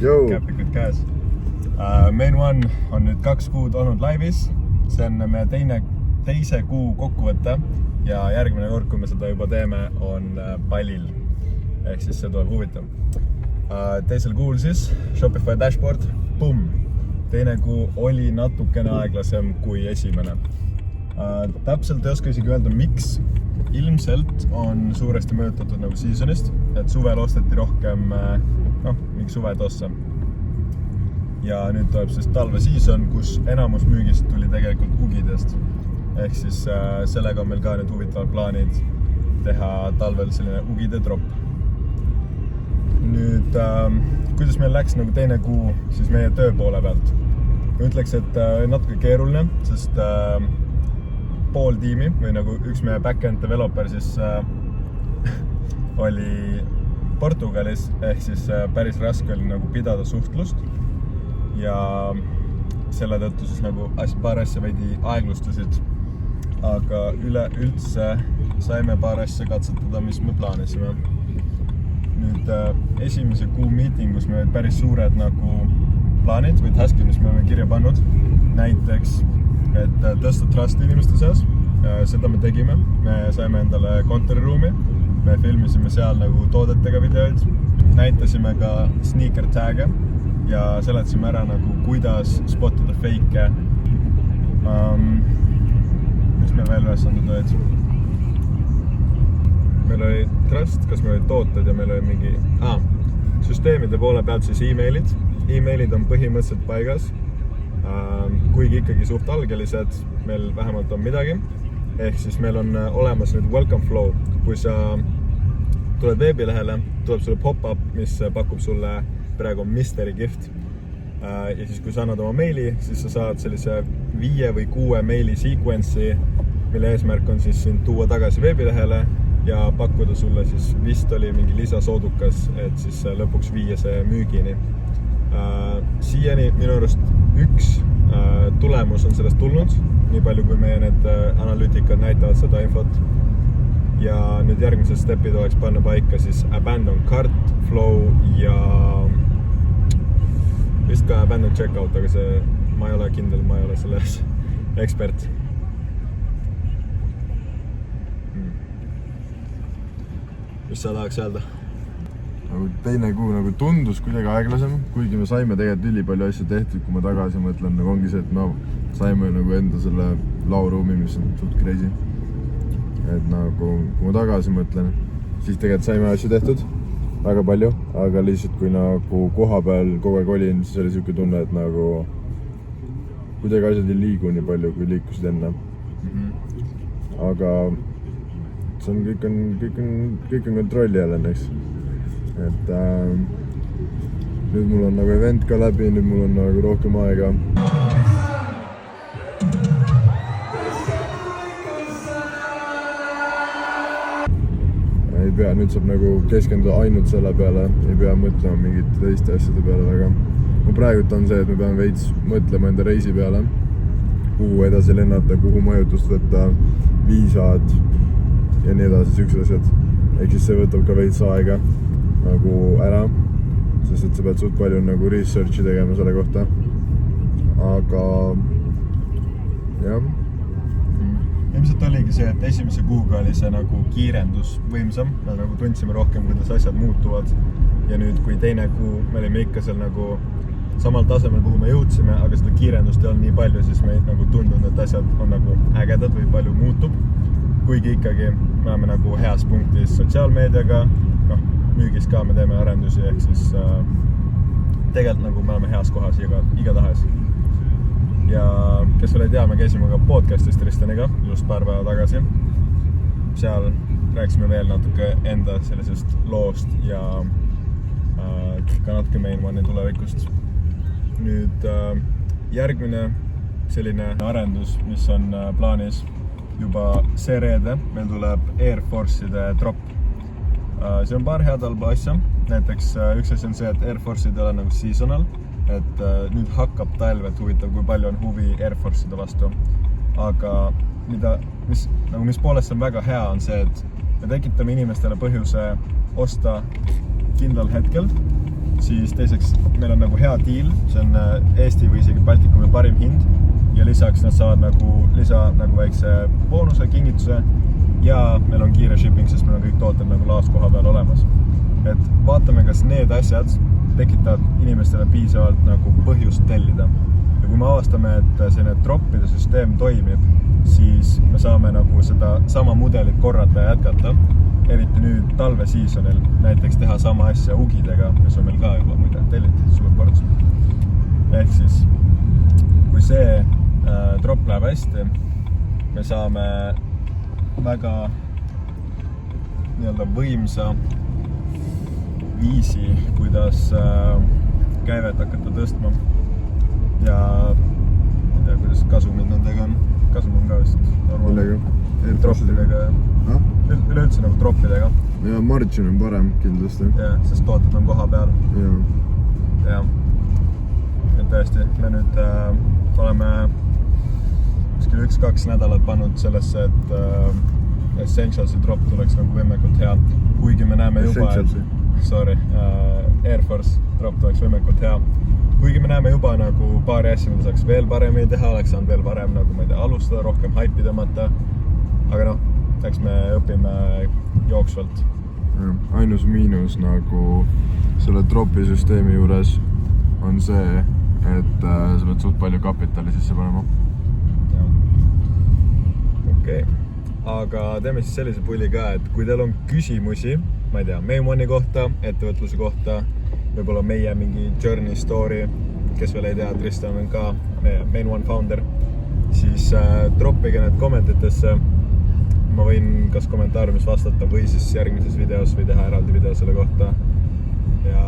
Käpikud käes. Main One on nüüd 2 kuud olnud laivis. See on meie teise kuu kokkuvõte ja järgmine kord, kui me seda juba teeme, on pallil. Ehk siis see tuleb huvitav. Teisel kuul siis Shopify dashboard, pumm! Teine kuu oli natukene aeglasem kui esimene. Täpselt ei oska isegi öelda, miks. Ilmselt on suuresti mõjutatud nagu seasonist, et suvel osteti rohkem mingi suvetossa. Ja nüüd tuleb siis talveseason, kus enamus müügist tuli tegelikult ugidest. Ehk siis sellega on meil ka nüüd huvitavad plaanid teha talvel selline ugide drop. Nüüd, kuidas meil läks nagu teine kuu siis meie töö poole pealt? Ma ütleks, et natuke keeruline, sest pool tiimi või nagu üks meie back-end developer siis oli Portugalis, ehk siis päris raske oli nagu pidada suhtlust ja selle tõttu siis nagu paar asja veidi aeglustasid, aga üleüldse saime paar asja katsetada, mis me plaanisime. Nüüd esimese kuu miitingus me olid päris suured nagu plaanid või taskid, mis me oleme kirja pannud, näiteks et tõsta trust inimeste seas, seda me tegime, me saime endale kontoriruumi, me filmisime seal nagu toodetega videoid, näitasime ka sneaker tag'e ja seletasime ära nagu kuidas spottada fake'e. Mis meil veel ülesanded olid? Meil oli trust, kas meil oli tooted ja meil oli mingi süsteemide poole pealt siis e-mailid. E-mailid on põhimõtteliselt paigas. Kuigi ikkagi suht algelised, meil vähemalt on midagi. Ehk siis meil on olemas nüüd welcome flow. Kui sa tuled veebilehele, tuleb sulle pop-up, mis pakub sulle praegu mystery gift. Ja siis kui sa annad oma meili, siis sa saad sellise 5 või 6 meili sequence'i, mille eesmärk on siis sind tuua tagasi veebilehele ja pakkuda sulle siis vist oli mingi lisasoodukas, et siis lõpuks viia see müügini. Siiani minu arust üks tulemus on sellest tulnud, nii palju kui meie need analüütikad näitavad seda infot. Ja nüüd järgmised stepid oleks panna paika siis abandon cart flow ja vist ka abandon checkout, aga see ma ei ole kindel, ma ei ole selles ekspert. Mis sa tahaks öelda? Teine kuu nagu tundus kuidagi aeglasem, kuigi me saime tegelikult üli palju asju tehtud, kui ma tagasi mõtlen, nagu ongi see, et me saime nagu enda selle lauruumi, mis on suht crazy. Et nagu, kui ma tagasi mõtlen, siis tegelikult saime asju tehtud väga palju, aga lihtsalt kui nagu koha peal kogu aeg olin, siis oli siuke tunne, et nagu kuidagi asjad ei liigu nii palju, kui liikusid enne. Aga see on, kõik on kontrolli jälle, eks. Et nüüd mul on nagu event ka läbi, nüüd mul on nagu rohkem aega. Ei pea, nüüd saab nagu keskenduda ainult selle peale, ei pea mõtlema mingite teiste asjade peale, aga ma praegult on see, et me peame veits mõtlema enda reisi peale, kuhu edasi lennata, kuhu majutust võtta, viisad ja nii edasi, siuksed asjad. Ehk siis see võtab ka veits aega nagu ära, sest et sa pead suht palju nagu researchi tegema selle kohta. Aga jah. Ilmselt oligi see, et esimese kuuga oli see nagu kiirendus võimsam. Me nagu tundsime rohkem, kuidas asjad muutuvad. Ja nüüd, kui teine kuu me olime ikka seal nagu samal tasemel, kuhu me jõudsime, aga seda kiirendust ei olnud nii palju, siis me nagu tundunud, et asjad on nagu ägedad või palju muutub. Kuigi ikkagi me oleme nagu heas punktis sotsiaalmeediaga, müügis ka me teeme arendusi, ehk siis tegelikult nagu me oleme heas kohas igatahes. Ja kes veel ei tea, me käisime ka podcastis Tristaniga just paar päeva tagasi. Seal rääkisime veel natuke enda sellisest loost ja ka natuke Main One'i tulevikust. Nüüd järgmine selline arendus, mis on plaanis juba see reede, meil tuleb Air Force'ide drop. See on paar head halba asja, näiteks üks asi on see, et Air Force'id ei ole nagu seasonal, et nüüd hakkab talv, et huvitav, kui palju on huvi Air Force'ide vastu. Aga mis poolest on väga hea, on see, et me tekitame inimestele põhjuse osta kindlal hetkel siis teiseks meil on nagu hea deal, see on Eesti või isegi Baltikumi parim hind ja lisaks nad saavad nagu väikse boonuse, kingituse ja meil on kiire shipping, sest meil on kõik tooted nagu laos koha peal olemas. Et vaatame, kas need asjad tekitavad inimestele piisavalt nagu põhjust tellida. Ja kui me avastame, et selline droppide süsteem toimib, siis me saame nagu seda sama mudelit korrata ja jätkata. Eriti nüüd talvesiisonil näiteks teha sama asja ugidega, mis on meil ka juba muide tellitud suur ports. Ehk siis, kui see drop läheb hästi, me saame väga nii-öelda võimsa viisi, kuidas käivet hakata tõstma ja ei tea, kuidas kasumid nendega on. Kasum on ka vist millega? Droppidega üleüldse nagu droppidega. Ja margin on parem kindlasti. Ja, sest tooted on koha peal. Ja. Et tõesti, me nüüd oleme kuskil 1-2 nädalat pannud sellesse, et Essentialsi drop tuleks nagu võimekult hea. Kuigi me näeme juba, Air Force drop tuleks võimekult hea. Kuigi me näeme juba nagu paari asja, mida saaks veel paremini teha, oleks saanud veel parem nagu ma ei tea, alustada, rohkem haipi tõmmata. Aga eks me õpime jooksvalt. Ainus miinus nagu selle dropi süsteemi juures on see, et sa pead suht palju kapitali sisse panema. Okei. Aga teeme siis sellise pulli ka, et kui teil on küsimusi, ma ei tea, Main1 kohta, ettevõtluse kohta, võib-olla meie mingi journey story, kes veel ei tea, Tristan on ka meie Main1 founder, siis droppige need kommentitesse. Ma võin kas kommentaariumis vastata või siis järgmises videos või teha eraldi video selle kohta. Ja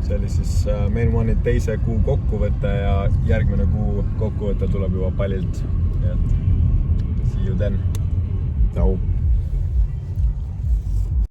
see oli siis Main1 teise kuu kokkuvõte ja järgmine kuu kokkuvõte tuleb juba pallilt. See you then. Ciao.